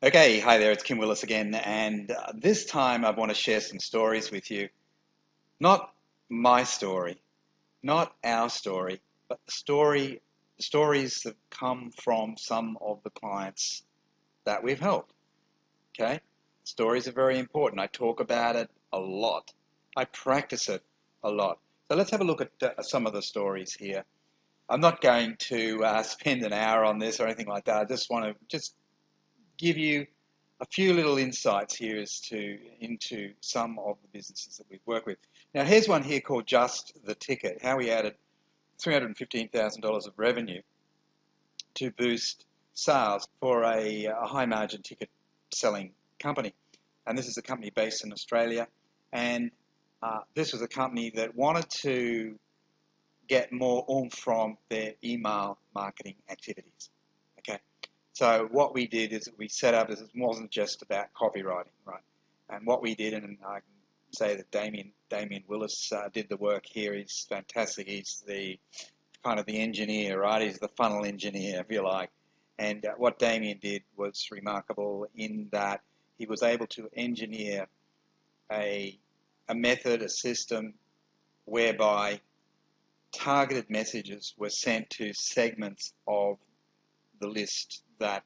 Okay, hi there, it's 𝗪𝗲𝗂𝗧 again, and this time I want to share some stories with you. Not my story, not our story, but the stories that come from some of the clients that we've helped. Okay, stories are very important. I talk about it a lot. I practice it a lot. So let's have a look at some of the stories here. I'm not going to spend an hour on this or anything like that. I just want to give you a few little insights here into some of the businesses that we've worked with. Now, here's one here called Just the Ticket, how we added $315,000 of revenue to boost sales for a high margin ticket selling company. And this is a company based in Australia. And this was a company that wanted to get more oomph from their email marketing activities. Okay. So what we did is we set up, it wasn't just about copywriting, right? And what we did, and I can say that 𝗪𝗲𝗀𝗲𝗀𝗧 did the work here. He's fantastic. He's the kind of the engineer, right? He's the funnel engineer, if you like. And what Damien did was remarkable in that he was able to engineer a method, a system whereby targeted messages were sent to segments of the list that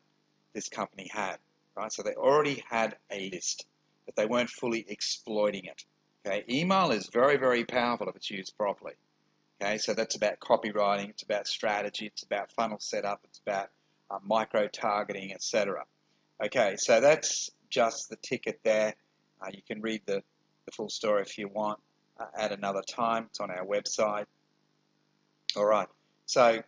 this company had, right? So they already had a list, but they weren't fully exploiting it. Okay, email is very, very powerful if it's used properly. Okay, so that's about copywriting, it's about strategy, it's about funnel setup, it's about micro targeting, etc. Okay, so that's just the ticket there. You can read the full story if you want at another time. It's on our website. All right. So,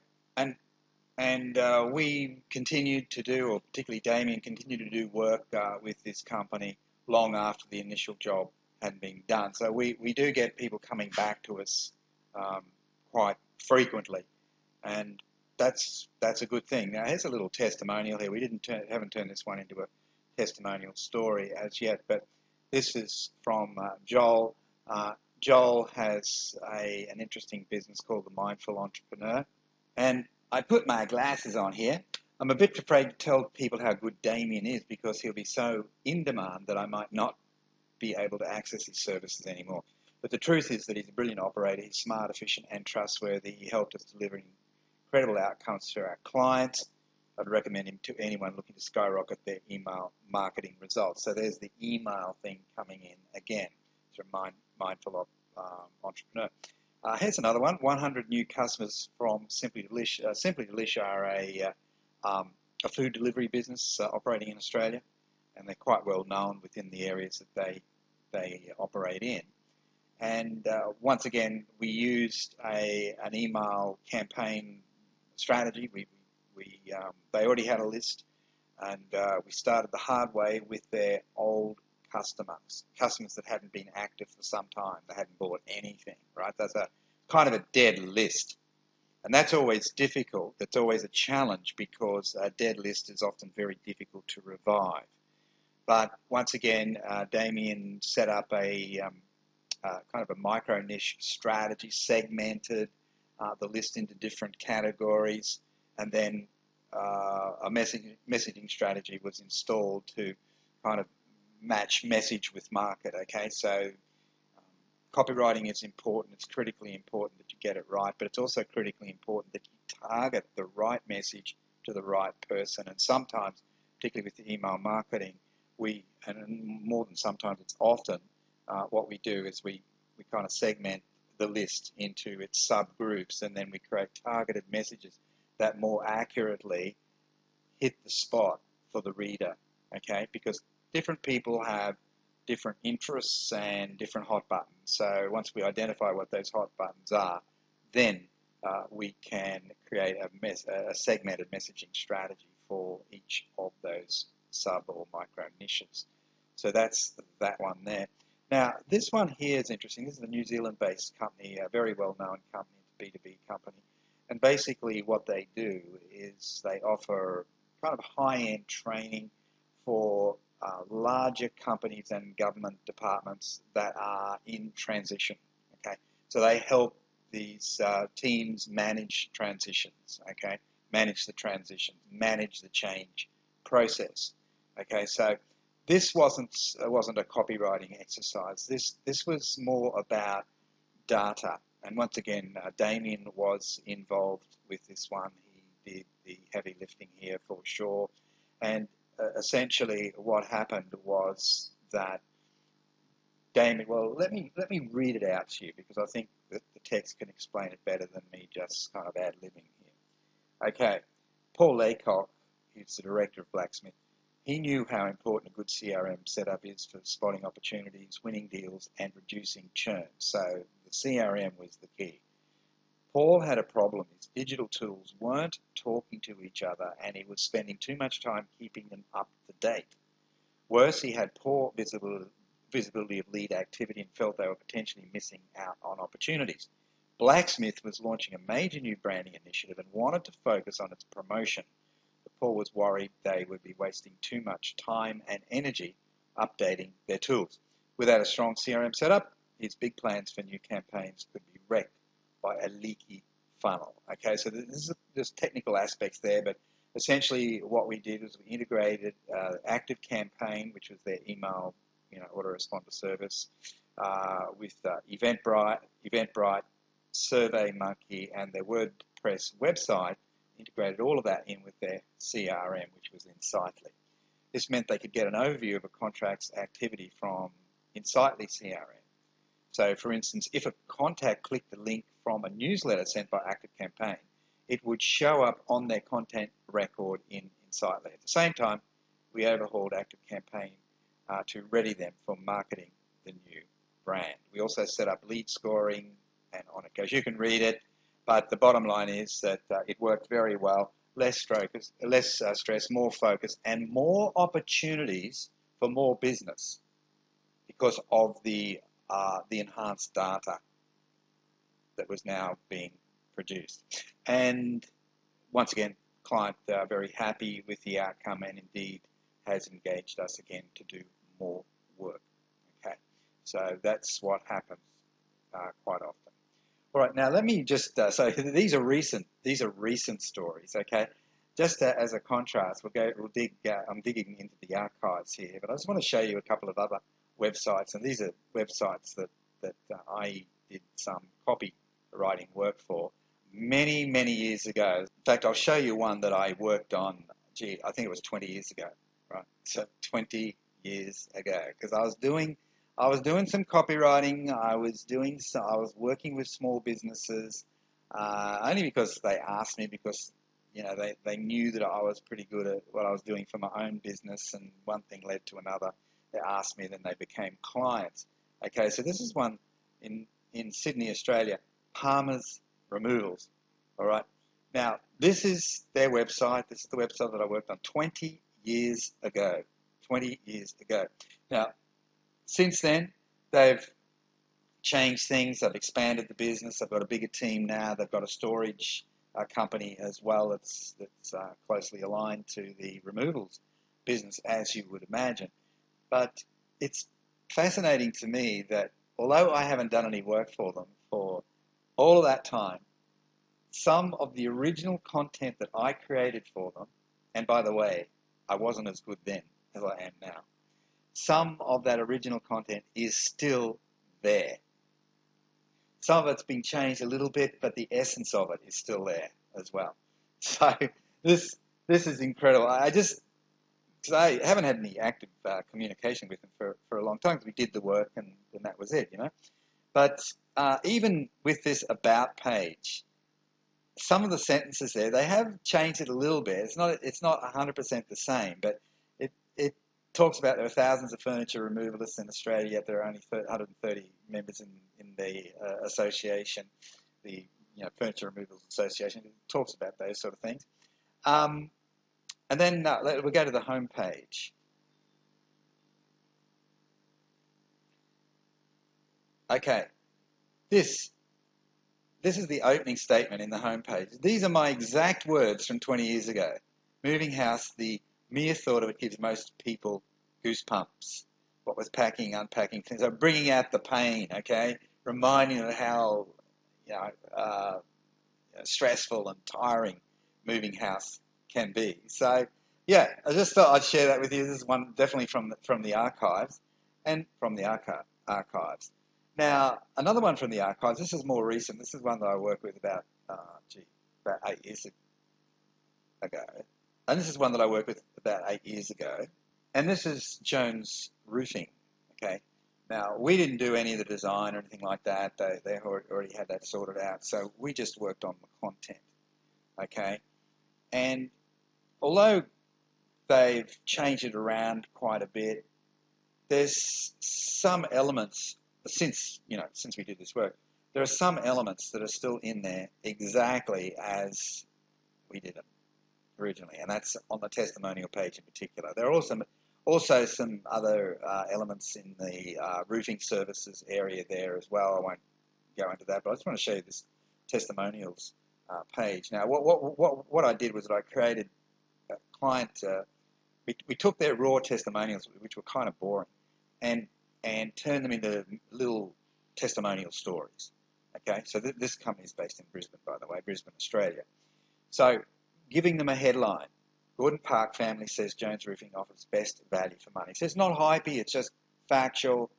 and we continued to do, or particularly Damien continued to do work with this company long after the initial job had been done. So we do get people coming back to us quite frequently, and that's a good thing. Now here's a little testimonial here. We haven't turned this one into a testimonial story as yet, but this is from Joel. Joel has an interesting business called the 𝗦𝗨𝗕𝗦𝗕𝗏, and I put my glasses on here. I'm a bit afraid to tell people how good Damien is because he'll be so in demand that I might not be able to access his services anymore. But the truth is that he's a brilliant operator. He's smart, efficient, and trustworthy. He helped us deliver incredible outcomes for our clients. I'd recommend him to anyone looking to skyrocket their email marketing results. So there's the email thing coming in again. So 𝗦𝗨𝗕𝗦𝗕𝗏. Here's another one. 100 new customers from 𝗪𝗲𝗓𝗏. 𝗪𝗲𝗓𝗏 are a food delivery business operating in Australia, and they're quite well known within the areas that they operate in. And once again, we used an email campaign strategy. They already had a list, and we started the hard way with their old customers that hadn't been active for some time. They hadn't bought anything, right? That's a kind of a dead list. And that's always difficult. That's always a challenge because a dead list is often very difficult to revive. But once again, Damien set up a kind of a micro niche strategy, segmented the list into different categories, and then a messaging strategy was installed to kind of match message with market. Okay, so copywriting is important. It's critically important that you get it right, but it's also critically important that you target the right message to the right person. And sometimes, particularly with the email marketing, and more than sometimes, it's often, what we do is we kind of segment the list into its subgroups, and then we create targeted messages that more accurately hit the spot for the reader, okay? Because different people have different interests and different hot buttons. So once we identify what those hot buttons are, then we can create a segmented messaging strategy for each of those sub or micro niches. So that's that one there. Now, this one here is interesting. This is a New Zealand-based company, a very well-known company, it's a B2B company. And basically what they do is they offer kind of high-end training for larger companies and government departments that are in transition. Okay, so they help these teams manage transitions. Okay, manage the transition, manage the change process. Okay, so this wasn't a copywriting exercise. This was more about data. And once again, Damien was involved with this one. He did the heavy lifting here for sure. And essentially, what happened was that Damien. Well, let me read it out to you because I think that the text can explain it better than me just kind of ad-libbing here. Okay, Paul Laycock, who's the director of Blacksmith. He knew how important a good CRM setup is for spotting opportunities, winning deals, and reducing churn. So the CRM was the key. Paul had a problem. His digital tools weren't talking to each other, and he was spending too much time keeping them up to date. Worse, he had poor visibility of lead activity and felt they were potentially missing out on opportunities. Blacksmith was launching a major new branding initiative and wanted to focus on its promotion. Paul was worried they would be wasting too much time and energy updating their tools. Without a strong CRM setup, his big plans for new campaigns could be wrecked by a leaky funnel. Okay, so there's technical aspects there, but essentially what we did was we integrated Active Campaign, which was their email, autoresponder service, with Eventbrite, SurveyMonkey, and their WordPress website. Integrated all of that in with their CRM, which was Insightly. This meant they could get an overview of a contract's activity from Insightly CRM. So, for instance, if a contact clicked a link from a newsletter sent by Active Campaign, it would show up on their content record in Insightly. At the same time, we overhauled Active Campaign to ready them for marketing the new brand. We also set up lead scoring, and on it goes. You can read it. But the bottom line is that it worked very well, less stress, more focus, and more opportunities for more business because of the enhanced data that was now being produced. And once again, client very happy with the outcome and indeed has engaged us again to do more work. Okay, so that's what happens quite often. All right, now let me just, so these are recent stories, okay? Just as a contrast, I'm digging into the archives here, but I just want to show you a couple of other websites, and these are websites that I did some copywriting work for many, many years ago. In fact, I'll show you one that I worked on, I think it was 20 years ago, right? So 20 years ago, because I was doing some copywriting. I was working with small businesses, only because they asked me, because they knew that I was pretty good at what I was doing for my own business, and one thing led to another. They asked me, then they became clients. Okay, so this is one in Sydney, Australia, Palmer's Removals. All right, now this is their website. This is the website that I worked on 20 years ago. 20 years ago. Now, since then, they've changed things. They've expanded the business. They've got a bigger team now. They've got a storage company as well that's closely aligned to the removals business, as you would imagine. But it's fascinating to me that although I haven't done any work for them for all of that time, some of the original content that I created for them, and by the way, I wasn't as good then as I am now, some of that original content is still there. Some of it's been changed a little bit, but the essence of it is still there as well. So this is incredible. Because I haven't had any active communication with them for a long time, because we did the work and that was it, But even with this about page, some of the sentences there, they have changed it a little bit. It's not 100% the same, but it talks about there are thousands of furniture removalists in Australia, yet there are only 130 members in the association, the Furniture Removals Association. It talks about those sort of things. And then we'll go to the home page. Okay, this is the opening statement in the home page. These are my exact words from 20 years ago. Moving house, the mere thought of it gives most people goosebumps. What was packing, unpacking things, so bringing out the pain, okay? Reminding them of how stressful and tiring moving house can be. So yeah, I just thought I'd share that with you. This is one definitely from the archives and from the archives. Now, another one from the archives. This is more recent. This is one that I worked with about 8 years ago, and this is one that I worked with about 8 years ago. And this is Jones Roofing. Okay. Now, we didn't do any of the design or anything like that. They already had that sorted out. So we just worked on the content. Okay. And although they've changed it around quite a bit, there's some elements since we did this work. There are some elements that are still in there exactly as we did them originally, and that's on the testimonial page in particular. There are also some other elements in the roofing services area there as well. I won't go into that, but I just want to show you this testimonials page. Now, what I did was that I created a client. We took their raw testimonials, which were kind of boring, and turned them into little testimonial stories. Okay, so this company is based in Brisbane, by the way, Brisbane, Australia. So, giving them a headline: Gordon Park family says Jones Roofing offers best value for money. So it's not hypey, it's just factual,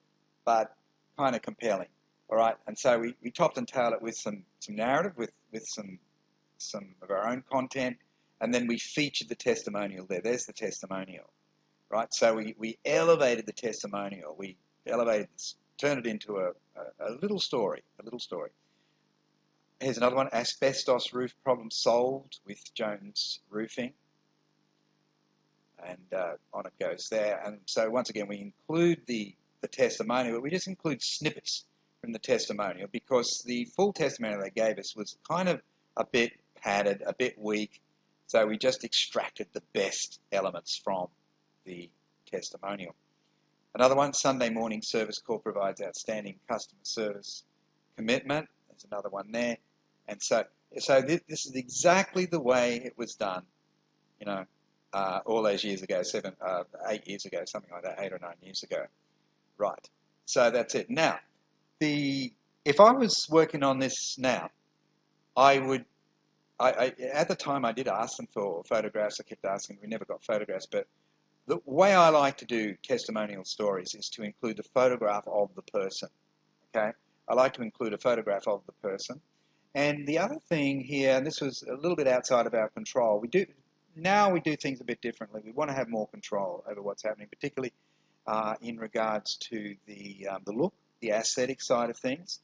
but kind of compelling. All right, and so we topped and tailed it with some narrative, with some of our own content, and then we featured the testimonial there. There's the testimonial, right? So we elevated the testimonial. We elevated this, turned it into a little story, Here's another one: asbestos roof problem solved with Jones Roofing. And on it goes there. And so once again, we include the testimonial, but we just include snippets from the testimonial because the full testimonial they gave us was kind of a bit padded, a bit weak. So we just extracted the best elements from the testimonial. Another one: Sunday morning service call provides outstanding customer service commitment. There's another one there. And so this is exactly the way it was done, all those years ago, 8 years ago, something like that, 8 or 9 years ago. Right. So that's it. Now, if I was working on this now, at the time I did ask them for photographs. I kept asking, we never got photographs, but the way I like to do testimonial stories is to include the photograph of the person. Okay? I like to include a photograph of the person. And the other thing here, and this was a little bit outside of our control, we do things a bit differently. We want to have more control over what's happening, particularly in regards to the look, the aesthetic side of things.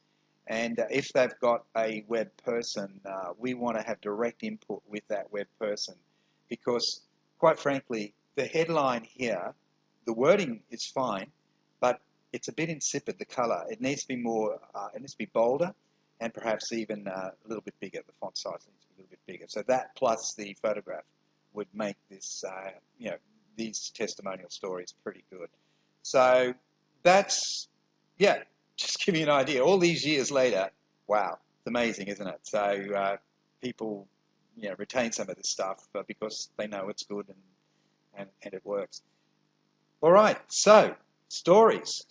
And if they've got a web person, we want to have direct input with that web person because, quite frankly, the headline here, the wording is fine, but it's a bit insipid, the color. It needs to be more, it needs to be bolder and perhaps even a little bit bigger. The font size needs to be a little bit bigger. So that plus the photograph would make this, these testimonial stories pretty good. So that's, just give you an idea. All these years later, wow, it's amazing, isn't it? So people, retain some of this stuff because they know it's good and it works. All right, so stories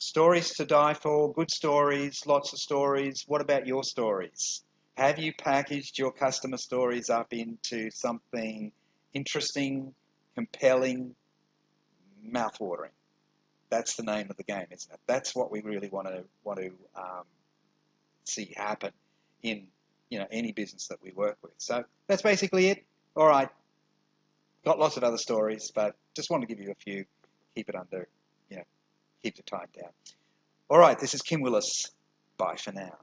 to die for, good stories, lots of stories. What about your stories? Have you packaged your customer stories up into something interesting, compelling, mouth-watering? That's the name of the game, isn't it? That's what we really want to see happen in any business that we work with. So that's basically it. All right, got lots of other stories, but just want to give you a few. Keep it under, keep the time down. All right, this is 𝗪𝗲𝗓𝗪𝗓. Bye for now.